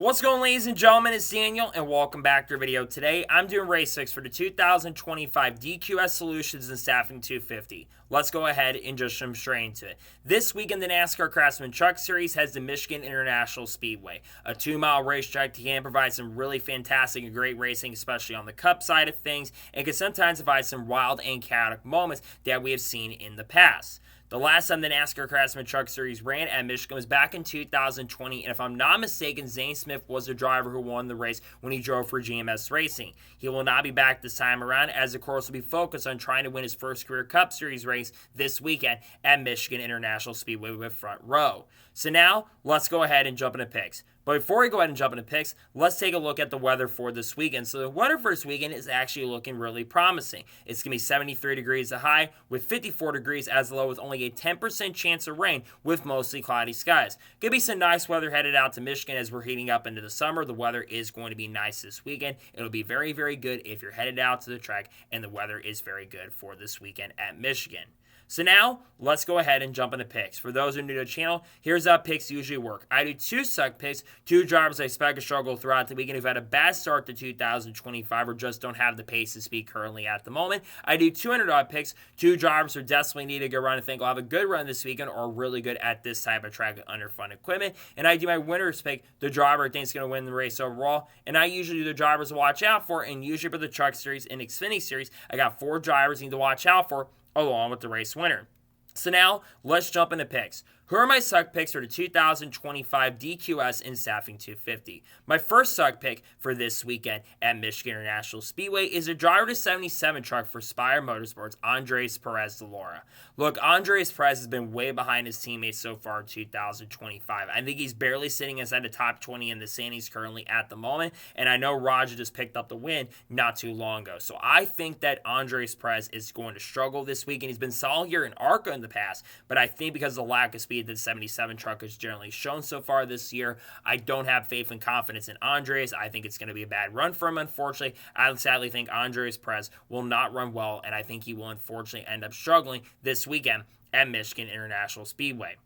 What's going, ladies and gentlemen? It's Daniel, and welcome back to our video. Today, I'm doing race 6 for the 2025 DQS Solutions and Staffing 250. Let's go ahead and just jump straight into it. This weekend, the NASCAR Craftsman Truck Series heads to Michigan International Speedway, a 2-mile racetrack that can provide some really fantastic and great racing, especially on the Cup side of things, and can sometimes provide some wild and chaotic moments that we have seen in the past. The last time the NASCAR Craftsman Truck Series ran at Michigan was back in 2020, and if I'm not mistaken, Zane Smith was the driver who won the race when he drove for GMS Racing. He will not be back this time around, as the course will be focused on trying to win his first career Cup Series race this weekend at Michigan International Speedway with Front Row. So now, let's go ahead and jump into picks. But before we go ahead and jump into picks, let's take a look at the weather for this weekend. So the weather for this weekend is actually looking really promising. It's going to be 73 degrees the high with 54 degrees as the low, with only a 10% chance of rain with mostly cloudy skies. Could be some nice weather headed out to Michigan as we're heating up into the summer. The weather is going to be nice this weekend. It'll be very, very good if you're headed out to the track, and the weather is very good for this weekend at Michigan. So now, let's go ahead and jump into picks. For those who are new to the channel, here's how picks usually work. I do 2 suck picks, 2 drivers I expect to struggle throughout the weekend who've had a bad start to 2025 or just don't have the pace to speed currently at the moment. I do 2 underdog picks, 2 drivers who desperately need a good run and think will have a good run this weekend or are really good at this type of track with underfund equipment. And I do my winners pick, the driver I think is going to win the race overall. And I usually do the drivers to watch out for, and usually for the Truck Series and Xfinity Series, I got 4 drivers I need to watch out for, along with the race winner. So now, let's jump into picks. Who are my suck picks for the 2025 DQS and Staffing 250? My first suck pick for this weekend at Michigan International Speedway is a driver to 77 truck for Spire Motorsports, Andres Perez de Lara. Look, Andres Perez has been way behind his teammates so far in 2025. I think he's barely sitting inside the top 20 in the standings currently at the moment, and I know Roger just picked up the win not too long ago. So I think that Andres Perez is going to struggle this weekend. He's been solid here in ARCA in the past, but I think because of the lack of speed that the 77 truck has generally shown so far this year, I don't have faith and confidence in Andres. I think it's going to be a bad run for him, unfortunately. I sadly think Andres Perez will not run well, and I think he will unfortunately end up struggling this weekend at Michigan International Speedway.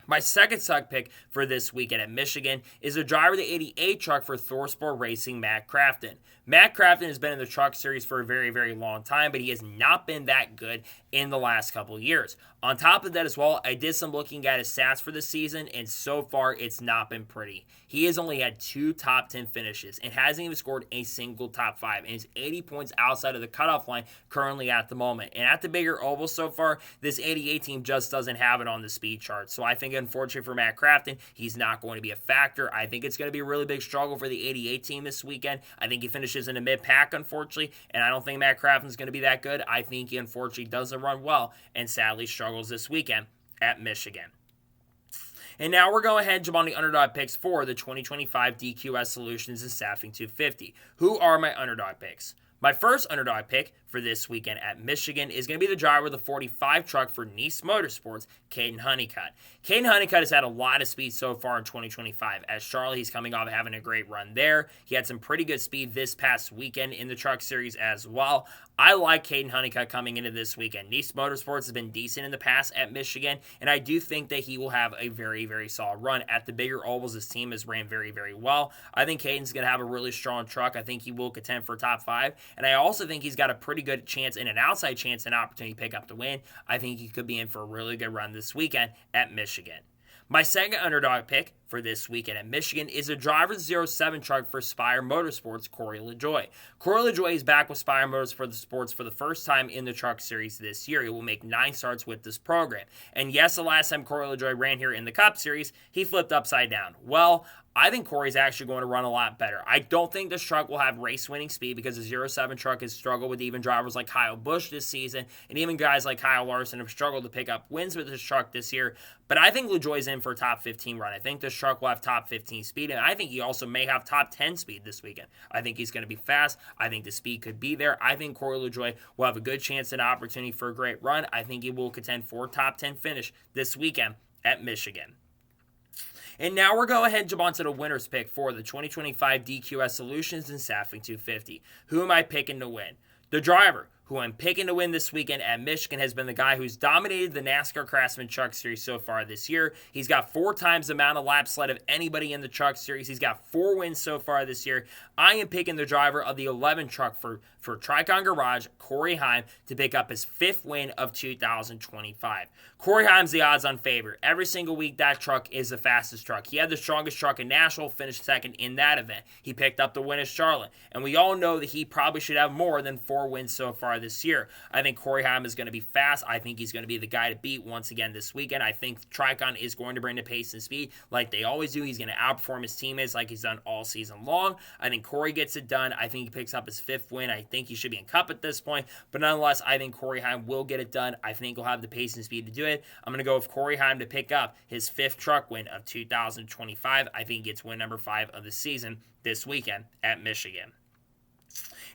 My second suck pick for this weekend at Michigan is a driver of the 88 truck for ThorSport Racing, Matt Crafton. Matt Crafton has been in the truck series for a very, very long time, but he has not been that good in the last couple of years. On top of that as well, I did some looking at his stats for the season, and so far it's not been pretty. He has only had 2 top 10 finishes and hasn't even scored a single top 5, and is 80 points outside of the cutoff line currently at the moment. And at the bigger oval so far, this 88 team just doesn't have it on the speed chart. So I think, unfortunately for Matt Crafton, he's not going to be a factor. I think it's going to be a really big struggle for the 88 team this weekend. I think he finishes in the mid-pack, unfortunately, and I don't think Matt Crafton's going to be that good. I think he unfortunately doesn't run well and sadly struggles this weekend at Michigan. And now we're going ahead and jump on the underdog picks for the 2025 DQS Solutions and Staffing 250. Who are my underdog picks? My first underdog pick for this weekend at Michigan is going to be the driver of the 45 truck for Nice Motorsports, Caden Honeycutt. Caden Honeycutt has had a lot of speed so far in 2025. As Charlie, he's coming off having a great run there. He had some pretty good speed this past weekend in the truck series as well. I like Caden Honeycutt coming into this weekend. Nice Motorsports has been decent in the past at Michigan, and I do think that he will have a very, very solid run. At the bigger ovals, his team has ran very, very well. I think Caden's going to have a really strong truck. I think he will contend for top 5, and I also think he's got a pretty good chance and an outside chance and opportunity to pick up the win. I think he could be in for a really good run this weekend at Michigan. My second underdog pick for this weekend at Michigan is a driver 07 truck for Spire Motorsports, Corey LaJoie. Corey LaJoie is back with Spire Motorsports for the first time in the truck series this year. He will make 9 starts with this program. And yes, the last time Corey LaJoie ran here in the Cup Series, he flipped upside down. Well, I think Corey's actually going to run a lot better. I don't think this truck will have race-winning speed because the 07 truck has struggled with even drivers like Kyle Busch this season, and even guys like Kyle Larson have struggled to pick up wins with this truck this year. But I think LaJoie's in for a top 15 run. I think this truck will have top 15 speed, and I think he also may have top 10 speed this weekend. I think he's going to be fast. I think the speed could be there. I think Corey LaJoie will have a good chance and opportunity for a great run. I think he will contend for a top 10 finish this weekend at Michigan. And now we're going ahead and jump on to the winner's pick for the 2025 DQS Solutions and Staffing 250. Who am I picking to win? The driver who I'm picking to win this weekend at Michigan, has been the guy who's dominated the NASCAR Craftsman Truck Series so far this year. He's got 4 times the amount of laps led of anybody in the Truck Series. He's got 4 wins so far this year. I am picking the driver of the 11 truck for Tricon Garage, Corey Heim, to pick up his 5th win of 2025. Corey Heim's the odds-on favorite. Every single week, that truck is the fastest truck. He had the strongest truck in Nashville, finished second in that event. He picked up the win at Charlotte, and we all know that he probably should have more than 4 wins so far this year. I think Corey Heim is going to be fast. I think he's going to be the guy to beat once again this weekend. I think Tricon is going to bring the pace and speed like they always do. He's going to outperform his teammates like he's done all season long. I think Corey gets it done. I think he picks up his 5th win. I think he should be in Cup at this point, but nonetheless, I think Corey Heim will get it done. I think he'll have the pace and speed to do it. I'm going to go with Corey Heim to pick up his 5th truck win of 2025. I think he gets win number 5 of the season this weekend at Michigan.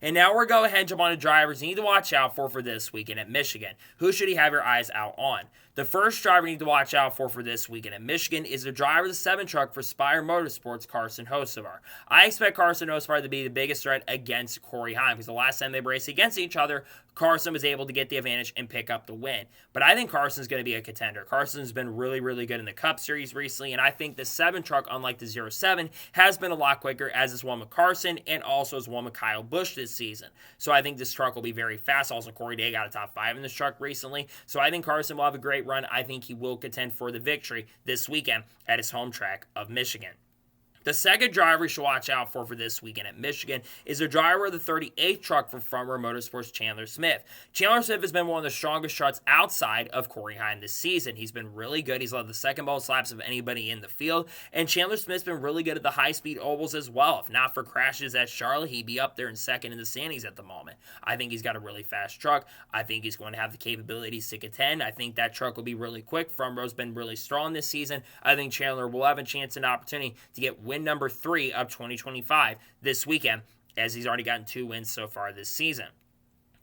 And now we're going ahead and jump on to drivers you need to watch out for this weekend at Michigan. Who should you have your eyes out on? The first driver you need to watch out for this weekend at Michigan is the driver of the 7 truck for Spire Motorsports, Carson Hocevar. I expect Carson Hocevar to be the biggest threat against Corey Heim because the last time they raced against each other, Carson was able to get the advantage and pick up the win. But I think Carson's going to be a contender. Carson's been really, really good in the Cup Series recently, and I think the 7 truck, unlike the 07, has been a lot quicker as is one with Carson and also as one with Kyle Busch this season. So I think this truck will be very fast. Also, Corey Day got a top 5 in this truck recently. So I think Carson will have a great run. I think he will contend for the victory this weekend at his home track of Michigan. The second driver you should watch out for this weekend at Michigan is the driver of the 38th truck for Front Row Motorsports, Chandler Smith. Chandler Smith has been one of the strongest trucks outside of Corey Heim this season. He's been really good. He's led the second most laps of anybody in the field, and Chandler Smith's been really good at the high-speed ovals as well. If not for crashes at Charlotte, he'd be up there in second in the standings at the moment. I think he's got a really fast truck. I think he's going to have the capabilities to contend. I think that truck will be really quick. Front Row's been really strong this season. I think Chandler will have a chance and opportunity to get win number 3 of 2025 this weekend, as he's already gotten 2 wins so far this season.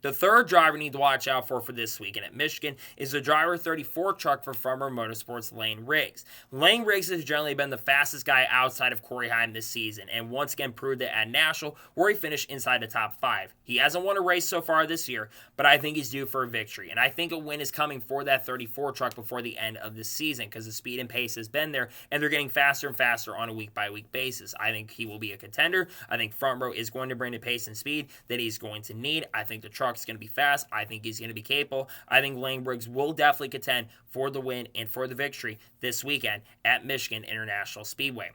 The third driver you need to watch out for this weekend at Michigan is the driver 34 truck for Front Row Motorsports, Lane Riggs. Lane Riggs has generally been the fastest guy outside of Corey Heim this season, and once again proved it at Nashville, where he finished inside the top 5. He hasn't won a race so far this year, but I think he's due for a victory, and I think a win is coming for that 34 truck before the end of the season because the speed and pace has been there, and they're getting faster and faster on a week-by-week basis. I think he will be a contender. I think Front Row is going to bring the pace and speed that he's going to need. I think the truck's going to be fast. I think he's going to be capable. I think Lane Riggs will definitely contend for the win and for the victory this weekend at Michigan International Speedway.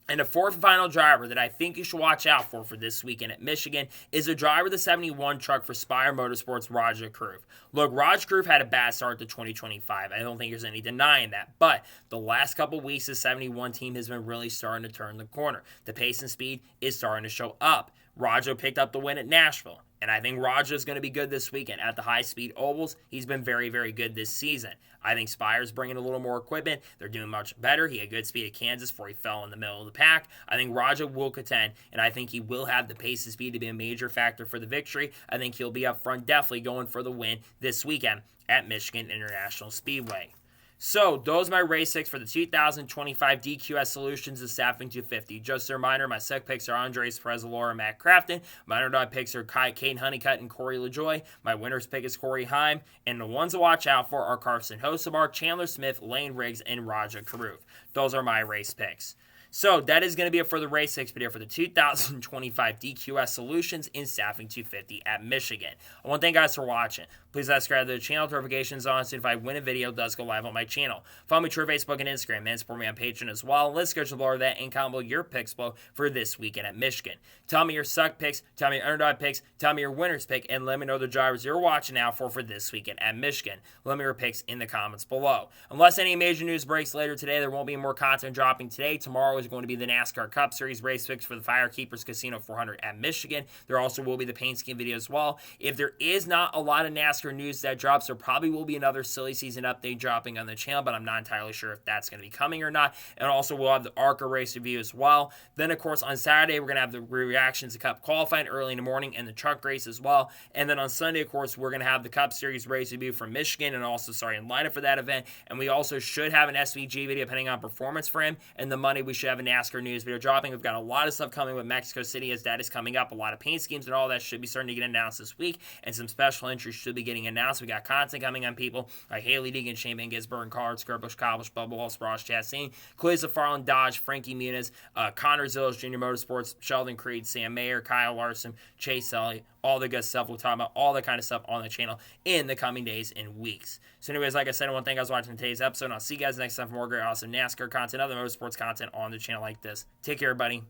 And the fourth and final driver that I think you should watch out for this weekend at Michigan is the driver of the 71 truck for Spire Motorsports, Rajah Caruth. Look, Rajah Caruth had a bad start to 2025. I don't think there's any denying that. But the last couple weeks, the 71 team has been really starting to turn the corner. The pace and speed is starting to show up. Rajah picked up the win at Nashville. And I think Rajah is going to be good this weekend. At the high-speed ovals, he's been very, very good this season. I think Spire's bringing a little more equipment. They're doing much better. He had good speed at Kansas before he fell in the middle of the pack. I think Rajah will contend, and I think he will have the pace and speed to be a major factor for the victory. I think he'll be up front, definitely going for the win this weekend at Michigan International Speedway. So, those are my race picks for the 2025 DQS Solutions and Staffing 250. Just a reminder, my sec picks are Andres Perez-Alora and Matt Crafton. My underdog picks are Caden Honeycutt and Corey LaJoie. My winner's pick is Corey Heim. And the ones to watch out for are Carson Hocevar, Chandler Smith, Lane Riggs, and Rajah Caruth. Those are my race picks. So that is going to be it for the race picks video for the 2025 DQS Solutions in Staffing 250 at Michigan. I want to thank you guys for watching. Please subscribe to the channel, notifications on, so if I win a video, it does go live on my channel. Follow me through Facebook and Instagram, and support me on Patreon as well. Let's go to below that and combo your picks below for this weekend at Michigan. Tell me your suck picks, tell me your underdog picks, tell me your winner's pick, and let me know the drivers you're watching out for this weekend at Michigan. Let me know your picks in the comments below. Unless any major news breaks later today, there won't be more content dropping today. Tomorrow is going to be the NASCAR Cup Series race picks for the Firekeepers Casino 400 at Michigan. There also will be the paint scheme video as well. If there is not a lot of NASCAR news that drops, there probably will be another silly season update dropping on the channel, but I'm not entirely sure if that's going to be coming or not. And also we'll have the ARCA race review as well. Then of course on Saturday we're going to have the reactions to Cup qualifying early in the morning and the truck race as well. And then on Sunday of course we're going to have the Cup Series race review from Michigan and also in lineup for that event. And we also should have an SVG video depending on performance for him. And the Monday we should have have a NASCAR news video dropping. We've got a lot of stuff coming with Mexico City as that is coming up. A lot of paint schemes and all that should be starting to get announced this week, and some special entries should be getting announced. We got content coming on people like Haley Deegan, Shane Van Gisbergen, Cards, Skirbush, Cobblish, Bubba Walsh, Ross Chastain, Clay Farland, Dodge, Frankie Muniz, Connor Zillis, Junior Motorsports, Sheldon Creed, Sam Mayer, Kyle Larson, Chase Elliott, all the good stuff. We'll talk about all the kind of stuff on the channel in the coming days and weeks. So anyways, like I said, I want to thank you guys for watching today's episode, and I'll see you guys next time for more great, awesome NASCAR content, other motorsports content on the channel like this. Take care, everybody.